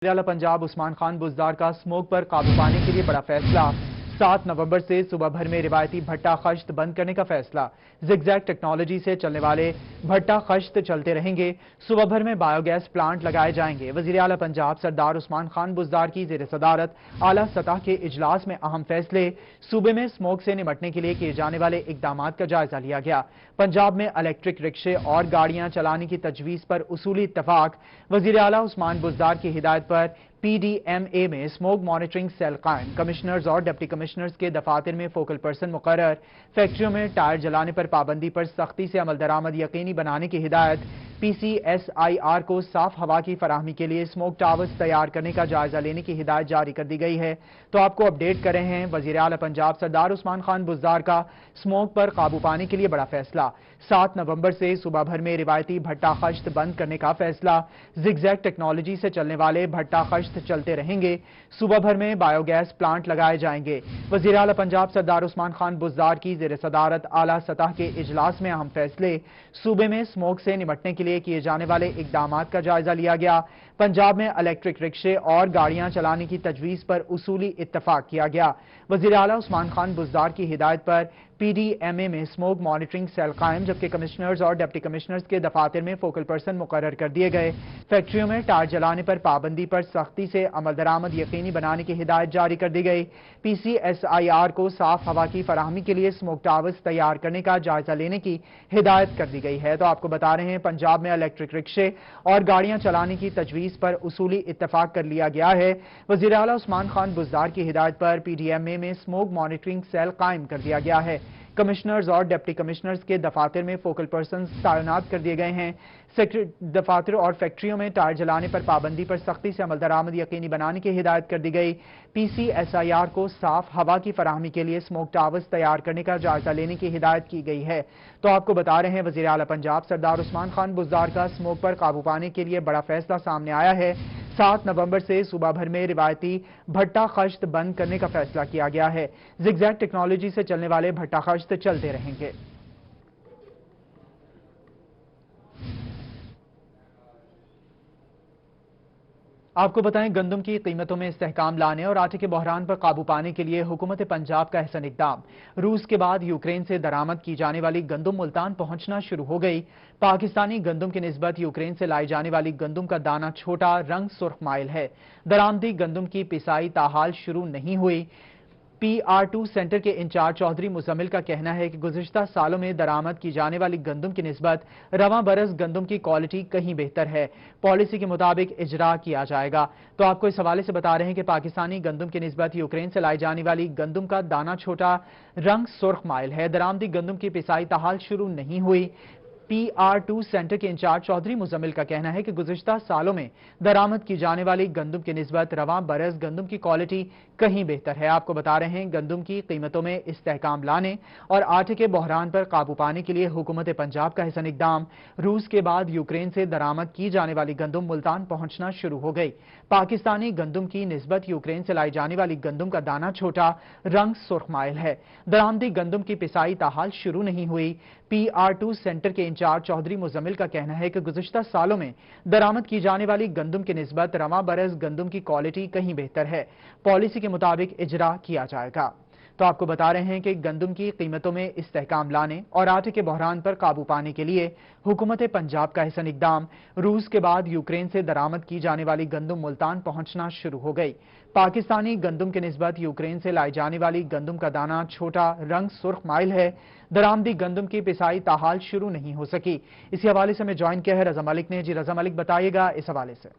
वज़ीर-ए-आला पंजाब उस्मान खान बुज़दार का स्मोक पर काबू पाने के लिए बड़ा फैसला। 7 नवंबर से सुबह भर में रिवायती भट्टा खश्त बंद करने का फैसला। ज़िगज़ैग टेक्नोलॉजी से चलने वाले भट्टा खश्त चलते रहेंगे। सुबह भर में बायोगैस प्लांट लगाए जाएंगे। वज़ीर-ए-आला पंजाब सरदार उस्मान खान बुज़दार की ज़ेर सदारत आला सतह के इजलास में अहम फैसले। सूबे में स्मोक से निपटने के लिए किए जाने वाले इकदामात का जायजा लिया गया। पंजाब में इलेक्ट्रिक रिक्शे और गाड़ियां चलाने की तजवीज़ पर उसूली इत्तफाक। वज़ीर-ए-आला उस्मान बुज़दार की हिदायत पर PDMA में स्मोक मॉनिटरिंग सेल कायम। कमिश्नर्स और डिप्टी कमिश्नर्स के दफातर में फोकल पर्सन मुकर्रर। फैक्ट्रियों में टायर जलाने पर पाबंदी पर सख्ती से अमल दरामद यकीनी बनाने की हिदायत। PCSIR को साफ हवा की फराहमी के लिए स्मोक टावर्स तैयार करने का जायजा लेने की हिदायत जारी कर दी गई है। तो आपको अपडेट कर रहे हैं वज़ीर-ए-आला पंजाब सरदार उस्मान खान बुज़दार का स्मोक पर काबू पाने के लिए बड़ा फैसला। 7 नवंबर से सुबह भर में रिवायती भट्टा खश्त बंद करने का फैसला। ज़िगज़ैग टेक्नोलॉजी से चलने वाले भट्टा खश्त चलते रहेंगे। सुबह भर में बायोगैस प्लांट लगाए जाएंगे। वज़ीर-ए-आला पंजाब सरदार उस्मान खान बुज़दार की ज़ेर सदारत आला सतह के इजलास में अहम फैसले। सूबे में स्मोक से निपटने के लिए किए जाने वाले इकदामात का जायजा लिया गया। पंजाब में इलेक्ट्रिक रिक्शे और गाड़ियां चलाने की तजवीज़ पर उसूली इत्तफाक किया गया। वज़ीर-ए-आला उस्मान खान बुज़दार की हिदायत पर PDMA में स्मोक मॉनिटरिंग सेल कायम, जबकि कमिश्नर्स और डिप्टी कमिश्नर्स के दफातर में फोकल पर्सन मुकर्रर कर दिए गए। फैक्ट्रियों में टायर जलाने पर पाबंदी पर सख्ती से अमल दरामद यकीनी बनाने की हिदायत जारी कर दी गई। PCSIR को साफ हवा की फराहमी के लिए स्मोक टावर्स तैयार करने का जायजा लेने की हिदायत कर दी गई है। तो आपको बता रहे हैं पंजाब में इलेक्ट्रिक रिक्शे और गाड़ियां चलाने की तजवीज़ पर उसूली इत्तफाक कर लिया गया है। वज़ीर-ए-आला उस्मान खान बुज़दार की हिदायत पर PDMA में स्मोक मॉनिटरिंग सेल कायम कर दिया गया है। कमिश्नर्स और डिप्टी कमिश्नर्स के दफातर में फोकल पर्सन तैनात कर दिए गए हैं। दफातर और फैक्ट्रियों में टायर जलाने पर पाबंदी पर सख्ती से अमल दरामद यकीनी बनाने की हिदायत कर दी गई। PCSIR को साफ हवा की फराहमी के लिए स्मोक टावर्स तैयार करने का जायजा लेने की हिदायत की गई है। तो आपको बता रहे हैं वज़ीर-ए-आला पंजाब सरदार उस्मान खान बुज़दार का स्मोक पर काबू पाने के लिए बड़ा फैसला सामने आया है। 7 नवंबर से सुबह भर में रिवायती भट्टा खश्त बंद करने का फैसला किया गया है। ज़िगज़ैग टेक्नोलॉजी से चलने वाले भट्टा खश्त चलते रहेंगे। आपको बताएं, गंदम की कीमतों में इस्तेहकाम लाने और आटे के बहरान पर काबू पाने के लिए हुकूमत पंजाब का अहसन इकदाम। रूस के बाद यूक्रेन से दरामद की जाने वाली गंदम मुल्तान पहुंचना शुरू हो गई। पाकिस्तानी गंदम की निस्बत यूक्रेन से लाई जाने वाली गंदम का दाना छोटा, रंग सुर्ख माइल है। दरामदी गंदम की पिसाई ताहाल शुरू नहीं हुई। PR2 सेंटर के इंचार्ज चौधरी मुजम्मिल का कहना है कि गुज़िश्ता सालों में दरामद की जाने वाली गंदम की निस्बत रवां बरस गंदम की क्वालिटी कहीं बेहतर है। पॉलिसी के मुताबिक इजरा किया जाएगा। तो आपको इस हवाले से बता रहे हैं कि पाकिस्तानी गंदम की निस्बत यूक्रेन से लाई जाने वाली गंदम का दाना छोटा, रंग सुर्ख माइल है। दरामदी गंदम की पिसाई ताहाल शुरू नहीं हुई। PR2 सेंटर के इंचार्ज चौधरी मुजम्मिल का कहना है कि गुज़िश्ता सालों में दरामद की जाने वाली गंदम की निस्बत रवां बरस गंदम की क्वालिटी कहीं बेहतर है। आपको बता रहे हैं, गंदम की कीमतों में इस्तेहकाम लाने और आटे के बहरान पर काबू पाने के लिए हुकूमत पंजाब का अहसन इकदाम। रूस के बाद यूक्रेन से दरामद की जाने वाली गंदम मुल्तान पहुंचना शुरू हो गई। पाकिस्तानी गंदम की निस्बत यूक्रेन से लाई जाने वाली गंदम का दाना छोटा, रंग सुर्ख माइल है। दरामदी गंदम की पिसाई ताहाल शुरू नहीं हुई। PR2 सेंटर के इंचार्ज चौधरी मुजम्मिल का कहना है कि गुज़िश्ता सालों में दरामद की जाने वाली गंदम की निस्बत रवां बरस गंदम की क्वालिटी कहीं बेहतर है। पॉलिसी के मुताबिक इजरा किया जाएगा। तो आपको बता रहे हैं कि गंदम की कीमतों में इस्तेहकाम लाने और आटे के बहरान पर काबू पाने के लिए हुकूमत पंजाब का अहसन इकदाम। रूस के बाद यूक्रेन से दरामद की जाने वाली गंदम मुल्तान पहुंचना शुरू हो गई। पाकिस्तानी गंदम की निस्बत यूक्रेन से लाई जाने वाली गंदम का दाना छोटा, रंग सुर्ख माइल है। दरामदी गंदम की पिसाई ताहाल शुरू नहीं हो सकी। इसी हवाले से मैं ज्वाइन किया है रजा मलिक ने। जी रजा मलिक, बताइएगा इस हवाले से।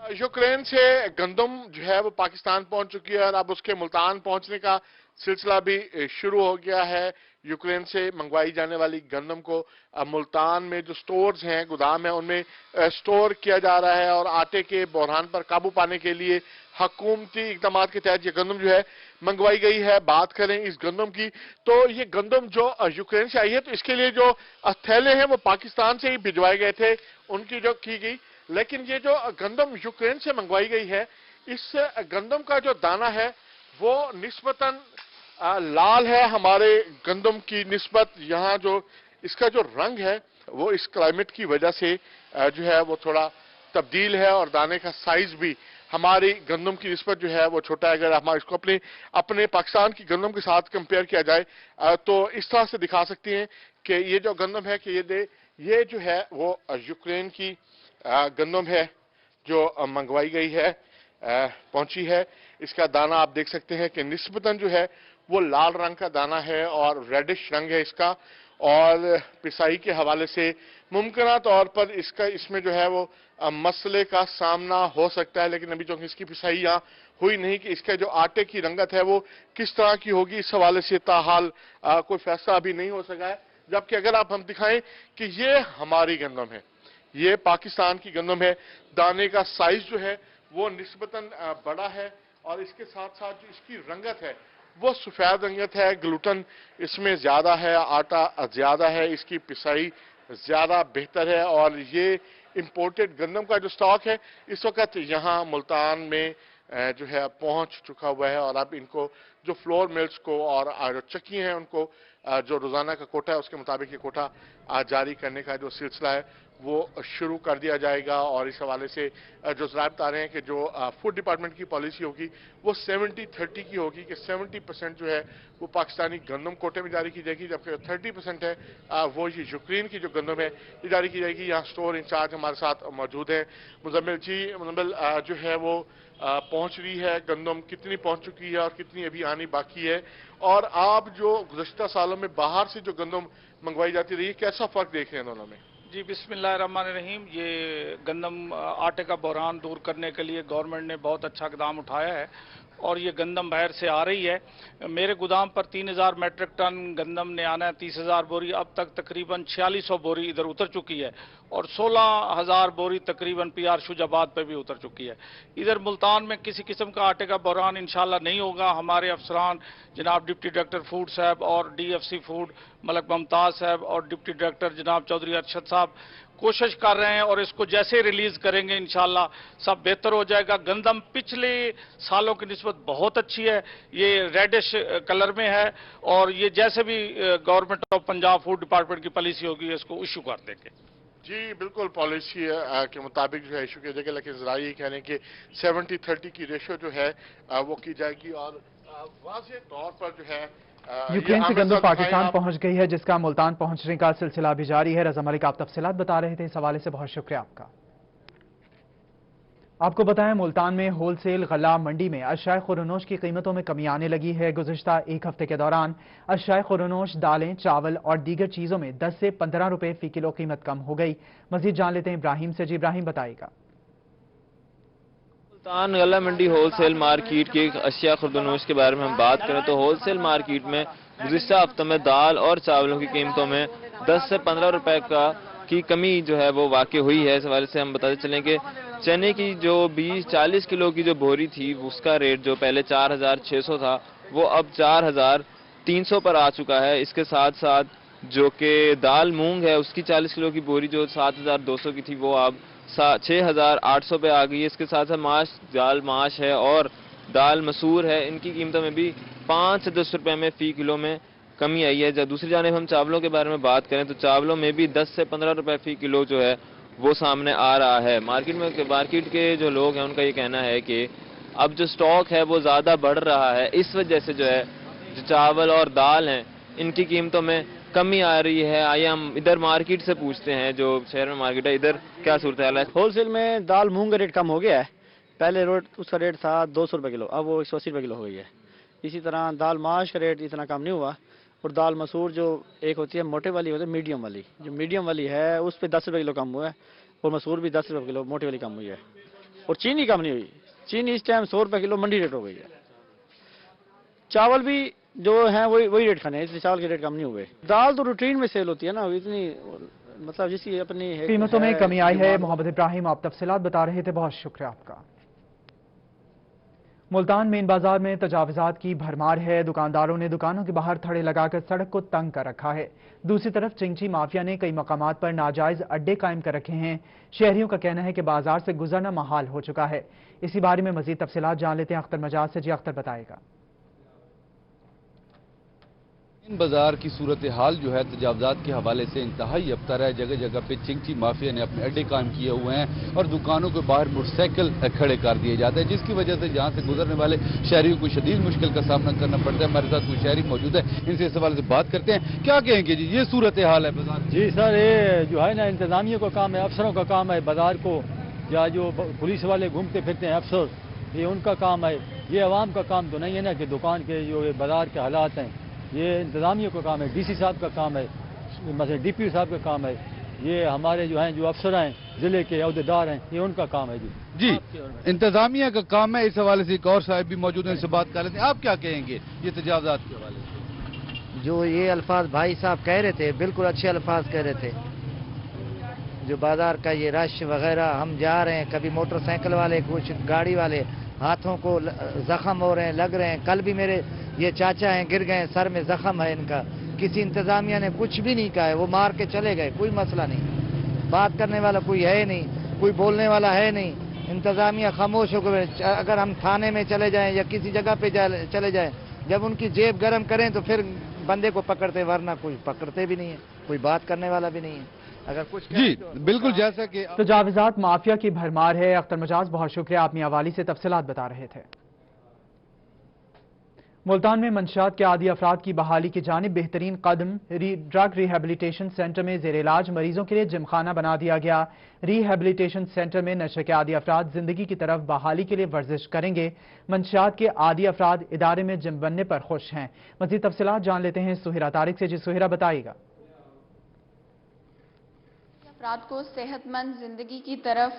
यूक्रेन से गंदम जो है वो पाकिस्तान पहुंच चुकी है और अब उसके मुल्तान पहुंचने का सिलसिला भी शुरू हो गया है। यूक्रेन से मंगवाई जाने वाली गंदम को मुल्तान में जो स्टोर्स हैं, गोदाम है, उनमें स्टोर किया जा रहा है और आटे के बहरान पर काबू पाने के लिए हुकूमती इक़दामात के तहत ये गंदम जो है मंगवाई गई है। बात करें इस गंदम की, तो ये गंदम जो यूक्रेन से आई है, तो इसके लिए जो थैले हैं वो पाकिस्तान से ही भिजवाए गए थे, उनकी जो की गई। लेकिन ये जो गंदम यूक्रेन से मंगवाई गई है, इस गंदम का जो दाना है वो निस्बतन लाल है हमारे गंदम की निस्बत। यहाँ जो इसका जो रंग है वो इस क्लाइमेट की वजह से जो है वो थोड़ा तब्दील है और दाने का साइज भी हमारी गंदम की निस्बत जो है वो छोटा है। अगर हम इसको अपने पाकिस्तान की गंदम के साथ कंपेयर किया जाए तो इस तरह से दिखा सकते हैं कि ये जो गंदम है कि ये जो है वो यूक्रेन की गंदम है जो मंगवाई गई है, पहुंची है। इसका दाना आप देख सकते हैं कि निस्बतन जो है वो लाल रंग का दाना है और रेडिश रंग है इसका, और पिसाई के हवाले से मुमकिन तौर पर इसमें जो है वो मसले का सामना हो सकता है, लेकिन अभी जो इसकी पिसाई यहाँ हुई नहीं कि इसका जो आटे की रंगत है वो किस तरह की होगी, इस हवाले से ताहाल कोई फैसला अभी नहीं हो सका है। जबकि अगर आप हम दिखाएं कि ये हमारी गंदम है, ये पाकिस्तान की गंदम है, दाने का साइज जो है वो निस्बतन बड़ा है और इसके साथ साथ जो इसकी रंगत है वो सफेद रंगत है, ग्लूटन इसमें ज्यादा है, आटा ज्यादा है, इसकी पिसाई ज्यादा बेहतर है। और ये इंपोर्टेड गंदम का जो स्टॉक है इस वक्त यहाँ मुल्तान में जो है पहुंच चुका हुआ है, और अब इनको जो फ्लोर मिल्स को और जो चक्की हैं उनको जो रोजाना का कोटा है उसके मुताबिक ये कोटा जारी करने का जो सिलसिला है वो शुरू कर दिया जाएगा। और इस हवाले से जो ज़राए बता रहे हैं कि जो फूड डिपार्टमेंट की पॉलिसी होगी वो 70-30 की होगी कि 70% जो है वो पाकिस्तानी गंदम कोटे में जारी की जाएगी, जबकि 30% है वो ये यूक्रेन की जो गंदम है ये जारी की जाएगी। यहाँ स्टोर इंचार्ज हमारे साथ मौजूद हैं। मुजम्मिल जी, मुजम्मिल जो है वो पहुंच रही है, गंदम कितनी पहुंच चुकी है और कितनी अभी आनी बाकी है, और आप जो गुज़श्ता सालों में बाहर से जो गंदम मंगवाई जाती रही है कैसा फ़र्क देख रहे हैं दोनों में? जी, बिस्मिल्लाहिर्रहमानिर्रहीम। ये गंदम आटे का बहरान दूर करने के लिए गवर्नमेंट ने बहुत अच्छा कदम उठाया है और ये गंदम बाहर से आ रही है। मेरे गोदाम पर 3000 मेट्रिक टन गंदम ने आना है, 30,000 बोरी। अब तक तकरीबन 4600 बोरी इधर उतर चुकी है और 16,000 बोरी तकरीबन पीआर शुजाबाद पर भी उतर चुकी है। इधर मुल्तान में किसी किस्म का आटे का बहरान इंशाल्लाह नहीं होगा। हमारे अफसरान जनाब डिप्टी डायरेक्टर फूड साहब और डीएफसी फूड मलक मुमताज साहब और डिप्टी डायरेक्टर जनाब चौधरी अरशद साहब कोशिश कर रहे हैं और इसको जैसे रिलीज करेंगे इंशाल्लाह सब बेहतर हो जाएगा। गंदम पिछले सालों की निस्बत बहुत अच्छी है, ये रेडिश कलर में है और ये जैसे भी government of Punjab food department की पॉलिसी होगी इसको इशू कर देंगे। जी बिल्कुल, पॉलिसी के मुताबिक जो है इशू किया जाएगा, लेकिन जरा ये कह रहे हैं कि 70-30 की रेशो जो है वो की जाएगी। और वाज़ेह तौर पर जो है यूक्रेन से गंदम पाकिस्तान पहुंच गई है, जिसका मुल्तान पहुंचने का सिलसिला भी जारी है। रज़ा मलिक आप तफसीलात बता रहे थे, इस हवाले से बहुत शुक्रिया आपका। आपको बताएं, मुल्तान में होलसेल गल्ला मंडी में अशिया खुरनोश की कीमतों में कमी आने लगी है। गुज़िश्ता एक हफ्ते के दौरान अशिया खुरनोश, दालें, चावल और दीगर चीजों में 10 से 15 रुपए फी किलो कीमत कम हो गई। मजीद जान लेते हैं इब्राहिम से। जी इब्राहिम बताएगा। मुल्तान गल्ला मंडी होलसेल मार्केट की अशिया खुरदनोश के बारे में हम बात करें तो होलसेल मार्केट में गुज़िश्ता हफ्तों में दाल और चावलों की कीमतों में 10 से 15 रुपए की कमी जो है वो वाक़ई हुई है। इस हवाले से हम बताते चलें कि चने की जो 20-40 किलो की जो बोरी थी उसका रेट जो पहले 4,600 था वो अब 4,300 पर आ चुका है। इसके साथ साथ जो कि दाल मूंग है उसकी 40 किलो की बोरी जो 7,200 की थी वो अब 6,800 पे आ गई है। इसके साथ साथ दाल माश है और दाल मसूर है, इनकी कीमतों में भी 5 से 10 रुपए में फी किलो में कमी आई है। जब दूसरी जानिब हम चावलों के बारे में बात करें तो चावलों में भी 10 से 15 रुपए फी किलो जो है वो सामने आ रहा है। मार्केट के जो लोग हैं उनका ये कहना है कि अब जो स्टॉक है वो ज़्यादा बढ़ रहा है, इस वजह से जो है जो चावल और दाल हैं इनकी कीमतों में कमी आ रही है। आइए हम इधर मार्केट से पूछते हैं, जो शहर में मार्केट है इधर क्या सूरत हाल है। होलसेल में दाल मूंग का रेट कम हो गया है। पहले उसका रेट था 200 रुपये किलो, अब वो 180 रुपये किलो हो गई है। इसी तरह दाल माश का रेट इतना कम नहीं हुआ। और दाल मसूर जो एक होती है मोटे वाली होती है, मीडियम वाली, जो मीडियम वाली है उस पर 10 रुपये किलो कम हुआ है और मसूर भी 10 रुपये किलो मोटी वाली कम हुई है। और चीनी कम नहीं हुई, चीनी इस टाइम 100 रुपये किलो मंडी रेट हो गई है। चावल भी जो है वही रेट खाने हैं, इसलिए चावल के रेट कम नहीं हुए। दाल तो रूटीन में सेल होती है ना, इतनी मतलब जिसकी अपनी कीमतों में कमी आई है। मोहम्मद इब्राहिम आप तफसीलात बता रहे थे, बहुत शुक्रिया आपका। मुल्तान मेन बाजार में तजावुजात की भरमार है। दुकानदारों ने दुकानों के बाहर थड़े लगाकर सड़क को तंग कर रखा है। दूसरी तरफ चिंची माफिया ने कई मकामात पर नाजायज अड्डे कायम कर रखे हैं। शहरियों का कहना है कि बाजार से गुजरना महाल हो चुका है। इसी बारे में मजीद तफसीलात जान लेते हैं अख्तर मजाज से। जी अख्तर बताएगा। ان بازار کی صورتحال جو ہے تجاوزات کے حوالے سے انتہائی ابتر ہے. جگہ جگہ پہ چنگچی مافیا نے اپنے اڈے قائم کیے ہوئے ہیں اور دکانوں کے باہر موٹر سائیکل کھڑے کر دیے جاتے ہیں، جس کی وجہ سے جہاں سے گزرنے والے شہریوں کو شدید مشکل کا سامنا کرنا پڑتا ہے. ہمارے ساتھ کوئی شہری موجود ہے، ان سے اس حوالے سے بات کرتے ہیں. کیا کہیں گے جی، یہ صورتحال ہے بازار؟ جی سر، یہ جو ہے نا انتظامیہ کا کام ہے، افسروں کا کام ہے بازار کو، یا جو پولیس والے گھومتے پھرتے ہیں افسر، یہ ان کا کام ہے. یہ عوام کا کام تو نہیں ہے نا کہ دکان کے جو یہ بازار کے حالات ہیں، یہ انتظامیہ کا کام ہے، ڈی سی صاحب کا کام ہے، مثلا ڈی پی صاحب کا کام ہے. یہ ہمارے جو ہیں جو افسر ہیں ضلع کے عہدیدار ہیں، یہ ان کا کام ہے. جی انتظامیہ کا کام ہے. اس حوالے سے ایک اور صاحب بھی موجود ہیں، ان سے بات کر لیتے ہیں. آپ کیا کہیں گے یہ تجاوزات کے حوالے سے؟ جو یہ الفاظ بھائی صاحب کہہ رہے تھے بالکل اچھے الفاظ کہہ رہے تھے. جو بازار کا یہ رش وغیرہ، ہم جا رہے ہیں، کبھی موٹر سائیکل والے، کچھ گاڑی والے ہاتھوں کو زخم ہو رہے ہیں، لگ رہے ہیں. کل بھی میرے یہ چاچا ہیں، گر گئے، سر میں زخم ہے ان کا. کسی انتظامیہ نے کچھ بھی نہیں کہا ہے، وہ مار کے چلے گئے، کوئی مسئلہ نہیں. بات کرنے والا کوئی ہے نہیں، کوئی بولنے والا ہے نہیں. انتظامیہ خاموش ہو گئے. اگر ہم تھانے میں چلے جائیں یا کسی جگہ پہ چلے جائیں، جب ان کی جیب گرم کریں تو پھر بندے کو پکڑتے، ورنہ کوئی پکڑتے بھی نہیں ہے، کوئی بات کرنے والا بھی نہیں ہے. اگر کچھ جی بالکل، جیسا کہ تجاوزات مافیا کی بھرمار ہے. اختر مجاز بہت شکریہ، آپ میاں سے تفصیلات بتا رہے تھے. ملتان میں منشیات کے عادی افراد کی بحالی کی جانب بہترین قدم. ڈرگ ریہیبلیٹیشن سینٹر میں زیر علاج مریضوں کے لیے جم خانہ بنا دیا گیا. ریہیبلیٹیشن سینٹر میں نشے کے عادی افراد زندگی کی طرف بحالی کے لیے ورزش کریں گے. منشیات کے عادی افراد ادارے میں جم بننے پر خوش ہیں. مزید تفصیلات جان لیتے ہیں سہیرہ طارق سے. جی سہیرہ، بتائیے گا. افراد کو صحت مند زندگی کی طرف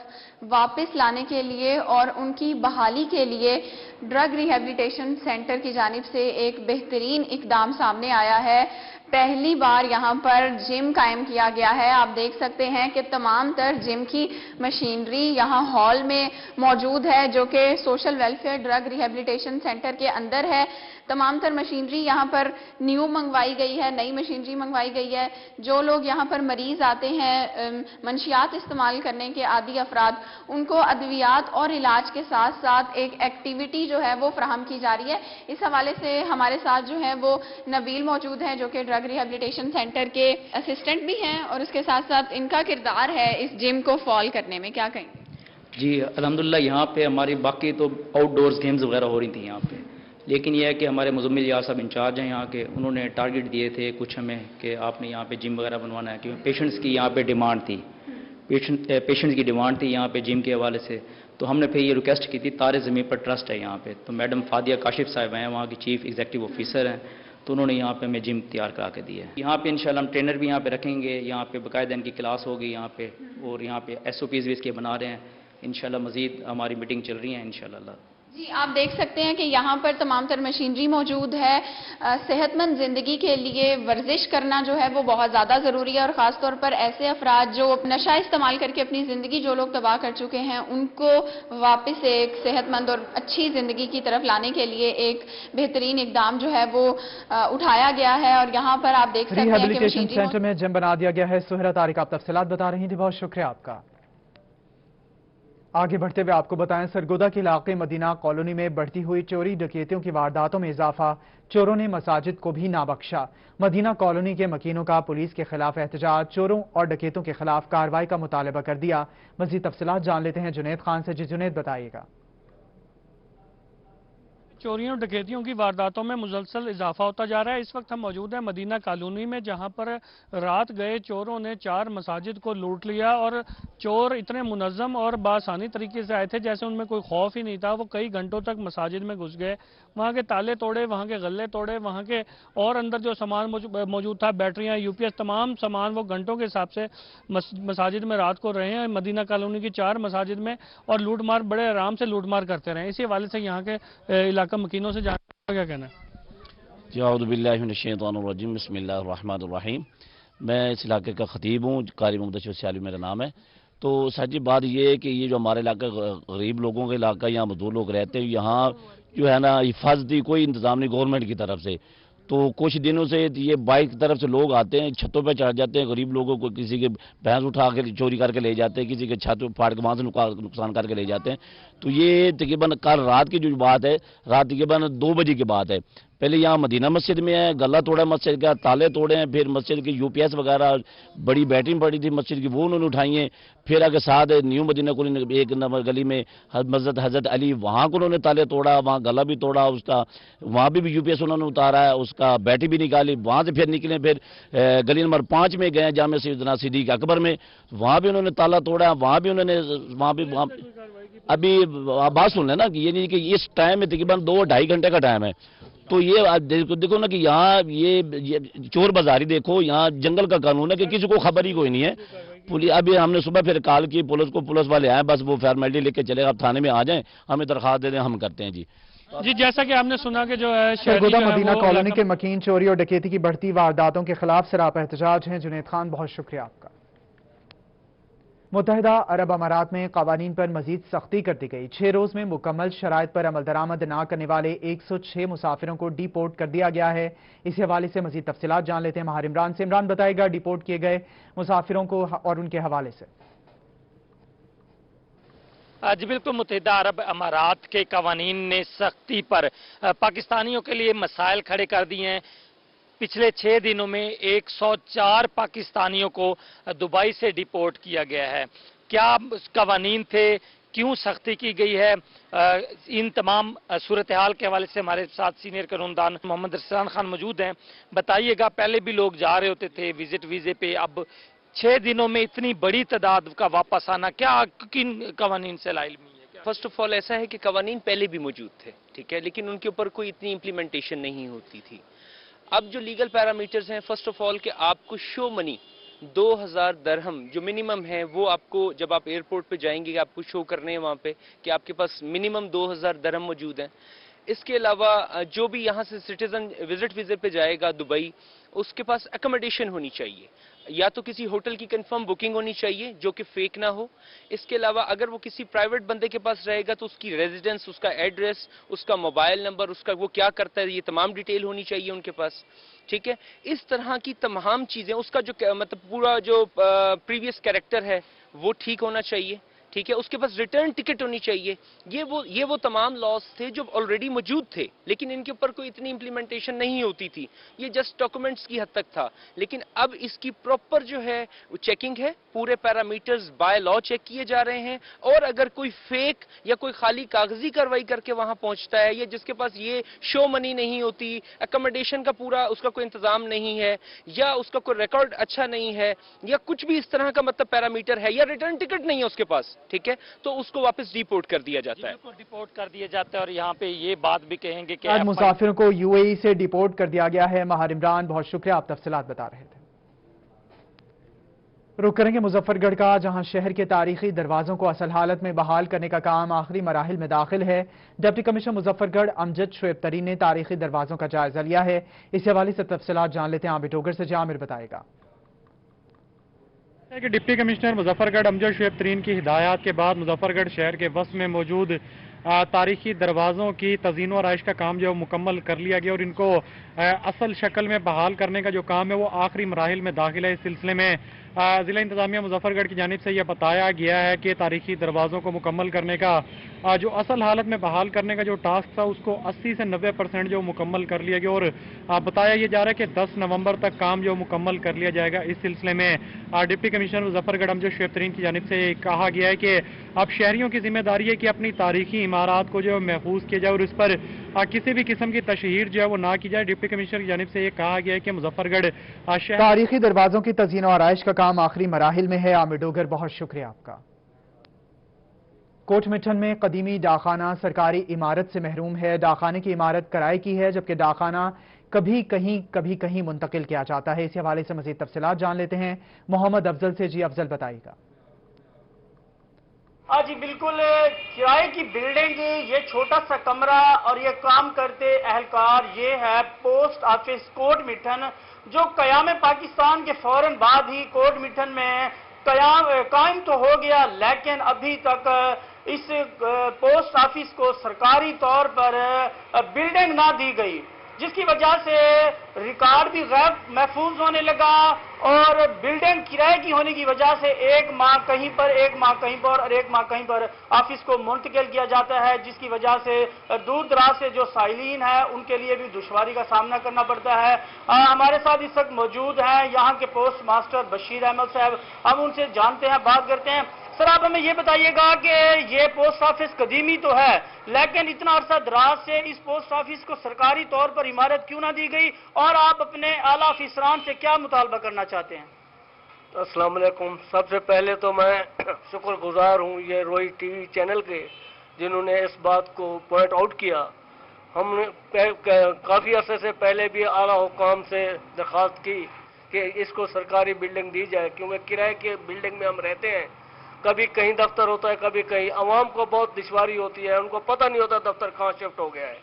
واپس لانے کے لیے اور ان کی بحالی کے لیے ڈرگ ریہیبلیٹیشن سینٹر کی جانب سے ایک بہترین اقدام سامنے آیا ہے. پہلی بار یہاں پر جم قائم کیا گیا ہے. آپ دیکھ سکتے ہیں کہ تمام تر جم کی مشینری یہاں ہال میں موجود ہے، جو کہ social welfare drug rehabilitation centre کے اندر ہے. تمام تر مشینری یہاں پر نیو منگوائی گئی ہے، نئی مشینری منگوائی گئی ہے. جو لوگ یہاں پر مریض آتے ہیں، منشیات استعمال کرنے کے عادی افراد، ان کو ادویات اور علاج کے ساتھ ساتھ ایک ایکٹیویٹی جو ہے وہ فراہم کی جا رہی ہے. اس حوالے سے ہمارے ساتھ جو ہے وہ نبیل موجود ہیں، جو کہ ڈرگ ریہیبلیٹیشن سینٹر کے اسسٹنٹ بھی ہیں، اور اس کے ساتھ ساتھ ان کا کردار ہے اس جم کو فال کرنے میں. کیا کہیں؟ جی الحمدللہ یہاں پہ ہماری باقی تو آؤٹ ڈورز گیمز وغیرہ ہو رہی تھیں یہاں پہ، لیکن یہ ہے کہ ہمارے مزمل یار صاحب انچارج ہیں یہاں کے، انہوں نے ٹارگٹ دیے تھے کچھ ہمیں کہ آپ نے یہاں پہ جم وغیرہ بنوانا ہے، کیونکہ پیشنٹس کی یہاں پہ ڈیمانڈ تھی، پیشنٹس کی ڈیمانڈ تھی یہاں پہ جم کے حوالے سے. تو ہم نے پھر یہ ریکویسٹ کی تھی. تار زمین پر ٹرسٹ ہے یہاں پہ، تو میڈم فادیہ کاشف صاحب ہیں، وہاں کی چیف ایگزیکٹو آفیسر ہیں، تو انہوں نے یہاں پہ ہمیں جم تیار کرا کے دیا ہے. یہاں پہ انشاءاللہ ہم ٹرینر بھی یہاں پہ رکھیں گے، یہاں پہ باقاعدہ ان کی کلاس ہوگی یہاں پہ، اور یہاں پہ SOPs بھی اس کے بنا رہے ہیں. انشاءاللہ مزید ہماری میٹنگ چل رہی ہیں انشاءاللہ. جی آپ دیکھ سکتے ہیں کہ یہاں پر تمام تر مشینری موجود ہے. صحت مند زندگی کے لیے ورزش کرنا جو ہے وہ بہت زیادہ ضروری ہے، اور خاص طور پر ایسے افراد جو نشہ استعمال کر کے اپنی زندگی جو لوگ تباہ کر چکے ہیں، ان کو واپس ایک صحت مند اور اچھی زندگی کی طرف لانے کے لیے ایک بہترین اقدام جو ہے وہ اٹھایا گیا ہے. اور یہاں پر آپ دیکھ سکتے ہیں کہ ریہیبلیٹیشن سینٹر میں جم بنا دیا گیا ہے. سہیرہ طارق آپ تفصیلات بتا رہی تھی، بہت شکریہ آپ کا. آگے بڑھتے ہوئے آپ کو بتائیں، سرگودا کے علاقے مدینہ کالونی میں بڑھتی ہوئی چوری ڈکیتیوں کی وارداتوں میں اضافہ. چوروں نے مساجد کو بھی نہ بخشا. مدینہ کالونی کے مکینوں کا پولیس کے خلاف احتجاج. چوروں اور ڈکیتوں کے خلاف کارروائی کا مطالبہ کر دیا. مزید تفصیلات جان لیتے ہیں جنید خان سے. جی جنید، بتائیے گا. چوریوں ڈکیتیوں کی وارداتوں میں مسلسل اضافہ ہوتا جا رہا ہے. اس وقت ہم موجود ہیں مدینہ کالونی میں، جہاں پر رات گئے چوروں نے 4 مساجد کو لوٹ لیا، اور چور اتنے منظم اور بآسانی طریقے سے آئے تھے جیسے ان میں کوئی خوف ہی نہیں تھا. وہ کئی گھنٹوں تک مساجد میں گھس گئے، وہاں کے تالے توڑے، وہاں کے غلے توڑے، وہاں کے اور اندر جو سامان موجود تھا، بیٹریاں، UPS، تمام سامان وہ گھنٹوں کے حساب سے مساجد میں رات کو رہے ہیں مدینہ کالونی کی 4 مساجد میں، اور لوٹ مار بڑے آرام سے لوٹ مار کرتے رہے. اسی حوالے سے یہاں کے علاقہ مکینوں سے جاننے کا کیا کہنا ہے؟ اعوذ باللہ من الشیطان الرجیم، بسم اللہ الرحمن الرحیم. میں اس علاقے کا خطیب ہوں، قاری محمد سیالوی میرا نام ہے. تو سچی بات یہ ہے کہ یہ جو ہمارے علاقہ غریب لوگوں کے علاقہ، یہاں مزدور لوگ رہتے ہیں، یہاں جو ہے نا حفاظتی کوئی انتظام نہیں گورنمنٹ کی طرف سے. تو کچھ دنوں سے یہ بائک کی طرف سے لوگ آتے ہیں، چھتوں پہ چڑھ جاتے ہیں، غریب لوگوں کو کسی کے بھینس اٹھا کے چوری کر کے لے جاتے ہیں، کسی کے چھت پھاڑ کے وہاں سے نقصان کر کے لے جاتے ہیں. تو یہ تقریباً کل رات کی جو بات ہے، رات تقریباً 2 بجے کی بات ہے. पहले यहाँ मदीना मस्जिद में है, गला तोड़ा मस्जिद का, ताले तोड़े हैं, फिर मस्जिद की UPS वगैरह बड़ी बैटरी पड़ी थी मस्जिद की, वो उन्होंने उठाई है। फिर आगे साथ न्यू मदीना को एक नंबर गली में मस्जिद हजरत अली, वहाँ को उन्होंने ताले तोड़ा, वहाँ गला भी तोड़ा उसका, वहाँ भी UPS उन्होंने उतारा है, उसका बैटरी भी निकाली। वहाँ से फिर निकले, फिर गली नंबर 5 में गए जामे सैयदना सिद्दीक अकबर में, वहाँ भी उन्होंने ताला तोड़ा, वहाँ भी अभी बात सुन लेना कि ये नहीं कि इस टाइम में तकरीबन 2-2.5 घंटे का टाइम है। तो ये देखो ना कि यहाँ ये चोर बाजारी देखो, यहाँ जंगल का कानून है कि किसी को खबर ही कोई नहीं है। पुलिस अभी हमने सुबह फिर कॉल की पुलिस को, पुलिस वाले आए, बस वो फॉर्मेलिटी लेके चले, आप थाने में आ जाएं, हमें दरख्वास्त दे दें, हम करते हैं जी। जी, जैसा कि आपने सुना कि जो है सरगोदा मदीना कॉलोनी के मकीन चोरी और डकैती की बढ़ती वारदातों के खिलाफ सरापा एहतजाज हैं। जुनैद खान, बहुत शुक्रिया आपका। मुत्तहिदा अरब अमारात में कवानीन पर मजीद सख्ती कर दी गई। 6 रोज में मुकम्मल शराइत पर अमल दरामद न करने वाले 106 मुसाफिरों को डिपोर्ट कर दिया गया है। इस हवाले से मजीद तफसीलात जान लेते हैं माहिर इमरान से। इमरान, बताएगा डिपोर्ट किए गए मुसाफिरों को और उनके हवाले से। जी बिल्कुल, मुत्तहिदा अरब अमारात के कवानीन ने सख्ती पर पाकिस्तानियों के लिए मसाइल खड़े कर दिए हैं। पिछले 6 दिनों में 104 पाकिस्तानियों को दुबई से डिपोर्ट किया गया है। क्या कवानीन थे, क्यों सख्ती की गई है, इन तमाम सूरत हाल के हवाले से हमारे साथ सीनियर कानूनदान मोहम्मद रसलान खान मौजूद हैं। बताइएगा, पहले भी लोग जा रहे होते थे विजिट वीजे पे, अब 6 दिनों में इतनी बड़ी तादाद का वापस आना, क्या किन कवानीन से लाइल्मी है? फर्स्ट ऑफ ऑल ऐसा है कि कवानीन पहले भी मौजूद थे, ठीक है, लेकिन उनके ऊपर कोई इतनी इम्प्लीमेंटेशन नहीं होती थी। अब जो लीगल पैरामीटर्स हैं, फर्स्ट ऑफ ऑल कि आपको शो मनी 2000 दरहम जो मिनिमम है, वो आपको जब आप एयरपोर्ट पे जाएंगे आपको शो करने हैं वहाँ पे कि आपके पास मिनिमम 2000 दरहम मौजूद हैं। इसके अलावा जो भी यहाँ से सिटीजन विजिट वीजे पे जाएगा दुबई, उसके पास अकोमोडेशन होनी चाहिए, या तो किसी होटल की कंफर्म बुकिंग होनी चाहिए जो कि फेक ना हो। इसके अलावा अगर वो किसी प्राइवेट बंदे के पास रहेगा तो उसकी रेजिडेंस, उसका एड्रेस, उसका मोबाइल नंबर, उसका वो क्या करता है, ये तमाम डिटेल होनी चाहिए उनके पास, ठीक है। इस तरह की तमाम चीजें, उसका जो मतलब पूरा जो प्रीवियस कैरेक्टर है वो ठीक होना चाहिए, ठीक है। उसके पास रिटर्न टिकट होनी चाहिए। ये वो तमाम लॉस थे जो ऑलरेडी मौजूद थे, लेकिन इनके ऊपर कोई इतनी इंप्लीमेंटेशन नहीं होती थी, ये जस्ट डॉक्यूमेंट्स की हद तक था। लेकिन अब इसकी प्रॉपर जो है वो चेकिंग है, पूरे पैरामीटर्स बाय लॉ चेक किए जा रहे हैं, और अगर कोई फेक या कोई खाली कागजी कार्रवाई करके वहां पहुंचता है, या जिसके पास ये शो मनी नहीं होती, अकोमोडेशन का पूरा उसका कोई इंतजाम नहीं है, या उसका कोई रिकॉर्ड अच्छा नहीं है, या कुछ भी इस तरह का मतलब पैरामीटर है, या रिटर्न टिकट नहीं है उसके पास, ठीक है, तो उसको वापस डिपोर्ट कर दिया जाता है। डिपोर्ट कर दिया जाता है। और यहाँ पे ये बात भी कहेंगे कि आज मुसाफिरों को UAE से डिपोर्ट कर दिया गया है। माहिर इमरान, बहुत शुक्रिया, आप तफसीलात बता रहे थे। रुक करेंगे मुजफ्फरगढ़ का, जहां शहर के तारीखी दरवाजों को असल हालत में बहाल करने का काम आखिरी मराहिल में दाखिल है। डिप्टी कमिश्नर मुजफ्फरगढ़ अमजद शुएब तरीन ने तारीखी दरवाजों का जायजा लिया है। इस हवाले से तफसीलात जान लेते हैं आमिर डोगर से। जामिर, बताएगा कि डिप्टी कमिश्नर मुजफ्फरगढ़ अमजद शुएब तरीन की हिदायत के बाद मुजफ्फरगढ़ शहर के वस में मौजूद तारीखी दरवाज़ों की तज़ीन और आइश का काम जो मुकम्मल कर लिया गया, और इनको असल शक्ल में बहाल करने का जो काम है वो आखिरी मराहिल में दाखिल है। इस सिलसिले में ज़िला इंतज़ामिया मुजफ्फरगढ़ की जानिब से यह बताया गया है कि तारीखी दरवाज़ों को मुकम्मल करने का जो असल हालत में बहाल करने का जो टास्क था उसको 80 से 90% जो मुकम्मल कर लिया गया, और बताया यह जा रहा है कि 10 नवंबर तक काम जो मुकम्मल कर लिया जाएगा। इस सिलसिले में डिप्टी कमिश्नर मुजफ्फरगढ़ अमजद शुएब तरीन की जानिब से कहा गया है कि अब शहरियों की जिम्मेदारी है कि अपनी तारीखी इमारत को जो महफूज किया जाए और इस पर किसी भी किस्म की तशहीर जो है वो ना की जाए। डिप्टी कमिश्नर की जानिब से ये कहा गया है कि मुजफ्फरगढ़ तारीखी दरवाजों की तज़ीन और आइश का काम आखिरी मराहिल में है। आमिर डोगर, बहुत शुक्रिया आपका। कोट मिठन में कदीमी डाकखाना सरकारी इमारत से महरूम है। डाकखाने की इमारत किराए की है, जबकि डाकखाना कभी कहीं मुंतकिल किया जाता है। इस हवाले से मजीद तफसीलात जान लेते हैं मोहम्मद अफजल से। जी अफजल, बताइएगा। हाँ जी बिल्कुल, किराए की बिल्डिंग, ये छोटा सा कमरा और ये काम करते अहलकार, ये है पोस्ट ऑफिस कोट मिठन, जो कयाम पाकिस्तान के फौरन बाद ही कोट मिठन में कायम तो हो गया, लेकिन अभी तक इस पोस्ट ऑफिस को सरकारी तौर पर बिल्डिंग ना दी गई। जिसकी वजह से रिकॉर्ड भी गैर महफूज होने लगा और बिल्डिंग किराए की होने की वजह से एक माह कहीं पर, एक माह कहीं पर और एक माह कहीं पर ऑफिस को मुंतकिल किया जाता है, जिसकी वजह से दूर दराज से जो साइलिन है उनके लिए भी दुश्वारी का सामना करना पड़ता है। हमारे साथ इस वक्त मौजूद हैं यहाँ के पोस्ट मास्टर बशीर अहमद साहब। हम उनसे जानते हैं, बात करते हैं। सर, आप हमें ये बताइएगा कि ये पोस्ट ऑफिस कदीमी तो है, लेकिन इतना अरसा दराज से इस पोस्ट ऑफिस को सरकारी तौर पर इमारत क्यों ना दी गई, और आप अपने आला अफसरान से क्या मुतालबा करना चाहते हैं? अस्सलाम वालेकुम। सबसे पहले तो मैं शुक्रगुजार हूँ ये रोई टीवी चैनल के, जिन्होंने इस बात को पॉइंट आउट किया। हमने काफ़ी अरसे से पहले भी आला हुकाम से दरख्वास्त की कि इसको सरकारी बिल्डिंग दी जाए, क्योंकि किराए के बिल्डिंग में हम रहते हैं। कभी कहीं दफ्तर होता है, कभी कहीं। आवाम को बहुत दुश्वारी होती है, उनको पता नहीं होता दफ्तर कहाँ शिफ्ट हो गया है।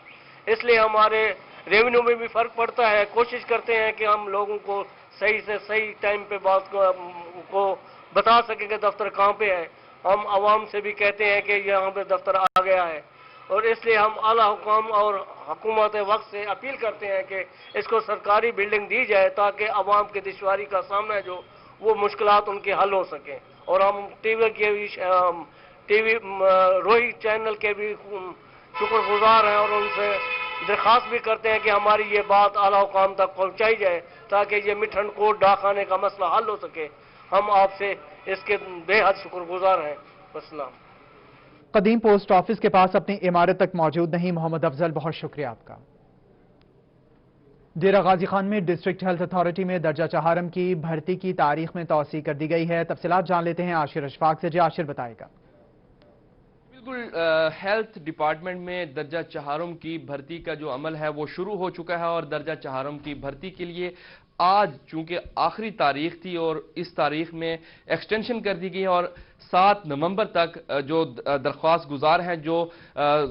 इसलिए हमारे रेवेन्यू में भी फ़र्क पड़ता है। कोशिश करते हैं कि हम लोगों को सही से सही टाइम पे बात को बता सकें कि दफ्तर कहाँ पे है। हम आवाम से भी कहते हैं कि यहाँ पे दफ्तर आ गया है, और इसलिए हम आला हुकाम और हुकूमत वक्त से अपील करते हैं कि इसको सरकारी बिल्डिंग दी जाए, ताकि आवाम की दुश्वारी का सामना जो वो मुश्किलात उनके हल हो सकें। और हम टीवी रोही चैनल के भी शुक्रगुजार हैं, और उनसे दरख्वास्त भी करते हैं कि हमारी ये बात आला हुकाम तक पहुँचाई जाए, ताकि ये मिठन कोट डाखाने का मसला हल हो सके। हम आपसे इसके बेहद शुक्रगुजार हैं। अस्सलाम। कदीम पोस्ट ऑफिस के पास अपनी इमारत तक मौजूद नहीं मोहम्मद अफजल, बहुत शुक्रिया आपका। डेरा गाजी खान में डिस्ट्रिक्ट हेल्थ अथॉरिटी में दर्जा चहारम की भर्ती की तारीख में तौसी कर दी गई है। तफसीलात जान लेते हैं आशिर अशफाक से। जी आशिर, बताएगा। बिल्कुल, हेल्थ डिपार्टमेंट में दर्जा चहारम की भर्ती का जो अमल है वो शुरू हो चुका है, और दर्जा चहारम की भर्ती के लिए आज चूंकि आखिरी तारीख थी और इस तारीख में एक्सटेंशन कर दी गई है, और 7 नवंबर तक जो दरख्वास्त गुजार हैं जो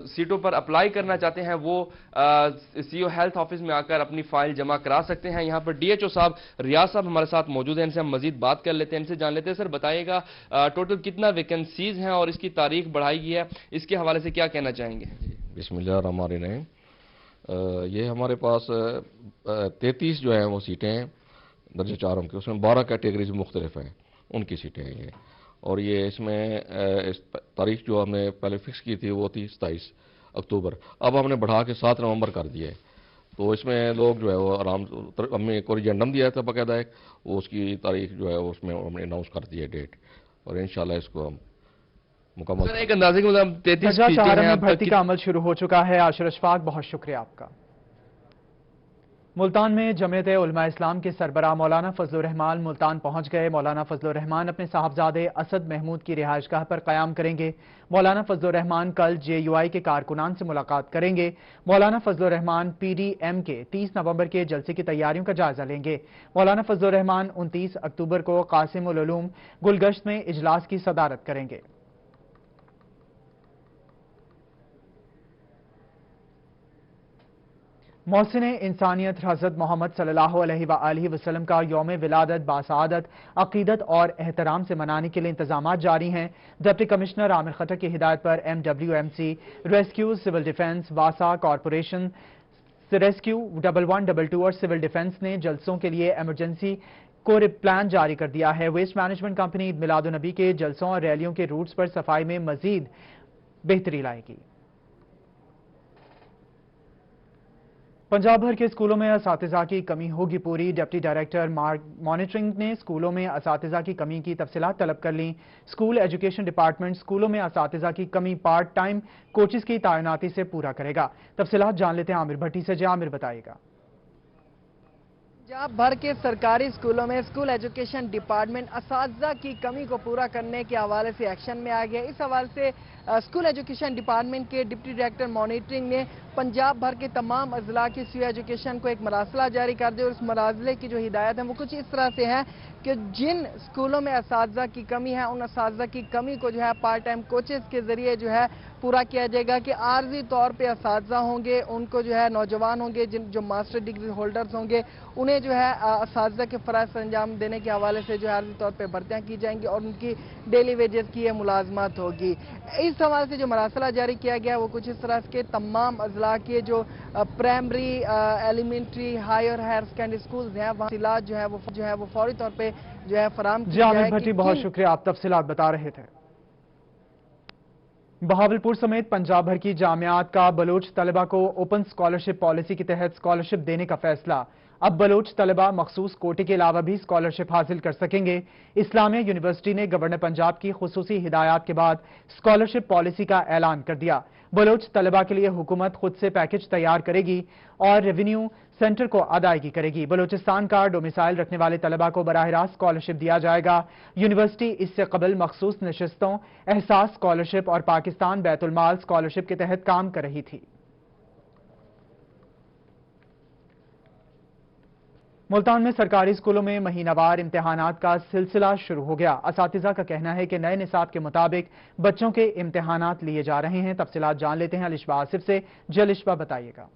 सीटों पर अप्लाई करना चाहते हैं वो सीओ हेल्थ ऑफिस में आकर अपनी फाइल जमा करा सकते हैं। यहाँ पर डीएचओ साहब रियाज साहब हमारे साथ मौजूद हैं, इनसे हम मजीद बात कर लेते हैं, इनसे जान लेते हैं। सर, बताइएगा टोटल कितना वैकेंसीज हैं और इसकी तारीख बढ़ाई गई है, इसके हवाले से क्या कहना चाहेंगे? बिस्मिल्लाहिर्रहमानिर्रहीम। ये हमारे पास 33 जो हैं वो सीटें हैं दर्जा चहारम की, उसमें 12 कैटेगरीज मुख्तलिफ हैं, उनकी सीटें हैं ये। और ये इसमें इस तारीख जो हमने पहले फिक्स की थी वो थी 27 अक्टूबर, अब हमने बढ़ा के 7 नवंबर कर दिया है। तो इसमें लोग जो है वो आराम, हमने कोरिजेंडम दिया था बाकायदा एक, वो उसकी तारीख जो है उसमें हमने अनाउंस कर दी है डेट, और इंशाल्लाह इसको हम मुकम्मल। एक अंदाजे के मतलब 33 में भर्ती का अमल शुरू हो चुका है। आशिर अशफाक, बहुत शुक्रिया आपका। मुल्तान में जमीयत उलमा इस्लाम के सरबराह मौलाना फजलुर रहमान मुल्तान पहुंच गए। मौलाना फजलुर रहमान अपने साहबजादे असद महमूद की रिहाइशगाह पर क़याम करेंगे। मौलाना फजलुर रहमान कल JUI के कारकुनान से मुलाकात करेंगे। मौलाना फजलुर रहमान PDM के 30 नवंबर के जलसे की तैयारियों का जायजा लेंगे। मौलाना फजलुर रहमान 29 अक्टूबर को कासिमुल उलूम गुलगश्त में इजलास की सदारत करेंगे। मोहसिन इंसानियत हज़रत मोहम्मद सल्लल्लाहु अलैहि वसल्लम का यौम विलादत बासआदत, अकीदत और एहतराम से मनाने के लिए इंतजाम जारी हैं। डिप्टी कमिश्नर आमिर खट्टर की हिदायत पर MWMC, रेस्क्यू, सिविल डिफेंस, वासा कॉरपोरेशन, रेस्क्यू 1122 और सिविल डिफेंस ने जलसों के लिए इमरजेंसी कोर प्लान जारी कर दिया है। वेस्ट मैनेजमेंट कंपनी ईद मिलादुन्नबी के जलसों और रैलियों के रूट्स पर सफाई में मजीद बेहतरी लाएगी। पंजाब भर के स्कूलों में असातिज़ा की कमी होगी पूरी। डिप्टी डायरेक्टर मॉनिटरिंग ने स्कूलों में असातिज़ा की कमी की तफसीलात तलब कर ली। स्कूल एजुकेशन डिपार्टमेंट स्कूलों में असातिज़ा की कमी पार्ट टाइम कोचेस की तैनाती से पूरा करेगा। तफसीलात जान लेते हैं आमिर भट्टी से। आमिर, बताइएगा। पंजाब भर के सरकारी स्कूलों में स्कूल एजुकेशन डिपार्टमेंट असातिज़ा की कमी को पूरा करने के हवाले से एक्शन में आ गया। इस हवाले से स्कूल एजुकेशन डिपार्टमेंट के डिप्टी डायरेक्टर मॉनिटरिंग ने पंजाब भर के तमाम अजला की सीओ एजुकेशन को एक मरासला जारी कर दिया, और उस मरासले की जो हिदायत है वो कुछ इस तरह से है कि जिन स्कूलों में असातिज़ा की कमी है उन असातिज़ा की कमी को जो है पार्ट टाइम कोचेस के जरिए जो है पूरा किया जाएगा। कि आर्जी तौर पे असातिज़ा होंगे, उनको जो है नौजवान होंगे जो मास्टर डिग्री होल्डर्स होंगे, उन्हें जो है असातिज़ा के फ़राइज़ अंजाम देने के हवाले से जो है आर्जी तौर पर भर्तियाँ की जाएंगी और उनकी डेली वेजेस की यह मुलाजमत होगी। इस اس حوالے سے جو مراسلہ جاری کیا گیا وہ کچھ اس طرح کے تمام اضلاع کے جو پرائمری ایلیمنٹری ہائی اور ہائر سیکنڈری اسکولز ہیں وہاں تفصیلات جو ہے وہ فوری طور پہ جو ہے فراہم کی عامر جائے بھٹی بہت شکریہ، آپ تفصیلات بتا رہے تھے۔ بہاولپور سمیت پنجاب بھر کی جامعات کا بلوچ طلبہ کو اوپن اسکالرشپ پالیسی کے تحت اسکالرشپ دینے کا فیصلہ۔ اب بلوچ طلبہ مخصوص کوٹے کے علاوہ بھی اسکالرشپ حاصل کر سکیں گے۔ اسلامیہ یونیورسٹی نے گورنر پنجاب کی خصوصی ہدایات کے بعد اسکالرشپ پالیسی کا اعلان کر دیا۔ بلوچ طلبہ کے لیے حکومت خود سے پیکج تیار کرے گی اور ریونیو سینٹر کو ادائیگی کرے گی۔ بلوچستان کا ڈومیسائل رکھنے والے طلبہ کو براہ راست اسکالرشپ دیا جائے گا۔ یونیورسٹی اس سے قبل مخصوص نشستوں، احساس اسکالرشپ اور پاکستان بیت المال اسکالرشپ کے تحت کام کر رہی تھی۔ ملتان میں سرکاری اسکولوں میں مہینہ وار امتحانات کا سلسلہ شروع ہو گیا۔ اساتذہ کا کہنا ہے کہ نئے نصاب کے مطابق بچوں کے امتحانات لیے جا رہے ہیں۔ تفصیلات جان لیتے ہیں الشبہ آصف سے۔ جی الشبہ بتائیے گا۔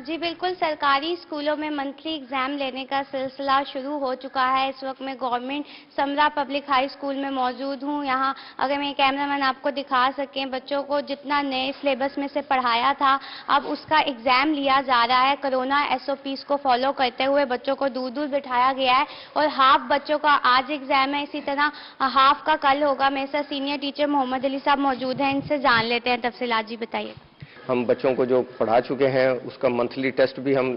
جی بالکل، سرکاری اسکولوں میں منتھلی ایگزام لینے کا سلسلہ شروع ہو چکا ہے۔ اس وقت میں گورنمنٹ سمرا پبلک ہائی اسکول میں موجود ہوں۔ یہاں اگر میں کیمرہ مین آپ کو دکھا سکیں، بچوں کو جتنا نئے سلیبس میں سے پڑھایا تھا اب اس کا ایگزام لیا جا رہا ہے۔ کرونا SOPs کو فالو کرتے ہوئے بچوں کو دور دور بٹھایا گیا ہے اور ہاف بچوں کا آج ایگزام ہے، اسی طرح ہاف کا کل ہوگا۔ میرے ساتھ سینئر ٹیچر محمد علی صاحب موجود ہیں، ان سے جان لیتے ہیں تفصیلات۔ جی بتائیے۔ ہم بچوں کو جو پڑھا چکے ہیں اس کا منتھلی ٹیسٹ بھی ہم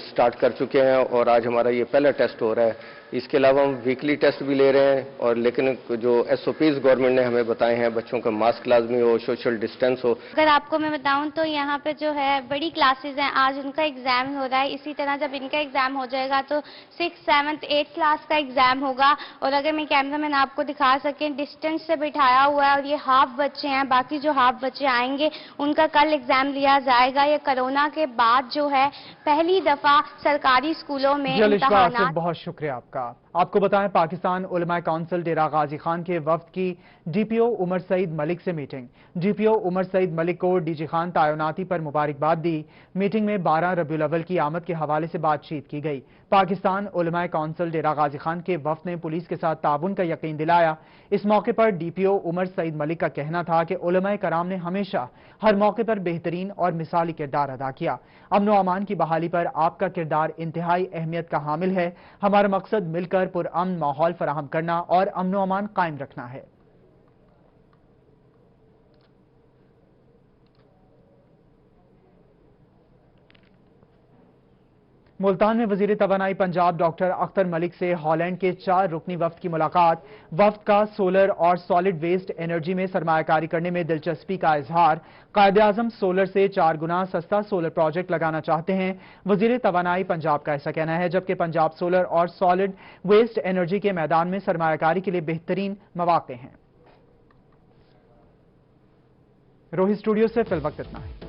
سٹارٹ کر چکے ہیں اور آج ہمارا یہ پہلا ٹیسٹ ہو رہا ہے۔ اس کے علاوہ ہم ویکلی ٹیسٹ بھی لے رہے ہیں اور لیکن جو SOPs گورنمنٹ نے ہمیں بتائے ہیں، بچوں کا ماسک لازمی ہو، سوشل ڈسٹینس ہو۔ اگر آپ کو میں بتاؤں تو یہاں پہ جو ہے بڑی کلاسز ہیں، آج ان کا ایگزام ہو رہا ہے۔ اسی طرح جب ان کا ایگزام ہو جائے گا تو 6th 7th 8th کلاس کا ایگزام ہوگا۔ اور اگر میں کیمرہ مین آپ کو دکھا سکیں، ڈسٹینس سے بٹھایا ہوا ہے اور یہ ہاف بچے ہیں، باقی جو ہاف بچے آئیں گے ان کا کل ایگزام لیا جائے گا۔ یہ کرونا کے بعد جو ہے پہلی دفعہ سرکاری اسکولوں میں امتحانات۔ بہت شکریہ آپ کا۔ آپ کو بتائیں، پاکستان علماء کونسل ڈیرہ غازی خان کے وفد کی DPO عمر سعید ملک سے میٹنگ۔ DPO عمر سعید ملک کو DG خان تعیناتی پر مبارکباد دی۔ میٹنگ میں 12 ربیع الاول کی آمد کے حوالے سے بات چیت کی گئی۔ پاکستان علماء کونسل ڈیرہ غازی خان کے وفد نے پولیس کے ساتھ تعاون کا یقین دلایا۔ اس موقع پر DPO عمر سعید ملک کا کہنا تھا کہ علماء کرام نے ہمیشہ ہر موقع پر بہترین اور مثالی کردار ادا کیا۔ امن و امان کی بحالی پر آپ کا کردار انتہائی اہمیت کا حامل ہے۔ ہمارا مقصد مل کر پرامن ماحول فراہم کرنا اور امن و امان قائم رکھنا ہے۔ ملتان میں وزیر توانائی پنجاب ڈاکٹر اختر ملک سے ہالینڈ کے 4 رکنی وفد کی ملاقات۔ وفد کا سولر اور سالڈ ویسٹ انرجی میں سرمایہ کاری کرنے میں دلچسپی کا اظہار۔ قائد اعظم سولر سے 4 گنا سستا سولر پروجیکٹ لگانا چاہتے ہیں۔ وزیر توانائی پنجاب کا ایسا کہنا ہے، جبکہ پنجاب سولر اور سالڈ ویسٹ انرجی کے میدان میں سرمایہ کاری کے لیے بہترین مواقع ہیں۔ روہی اسٹوڈیو سے فی الوقت اتنا ہے۔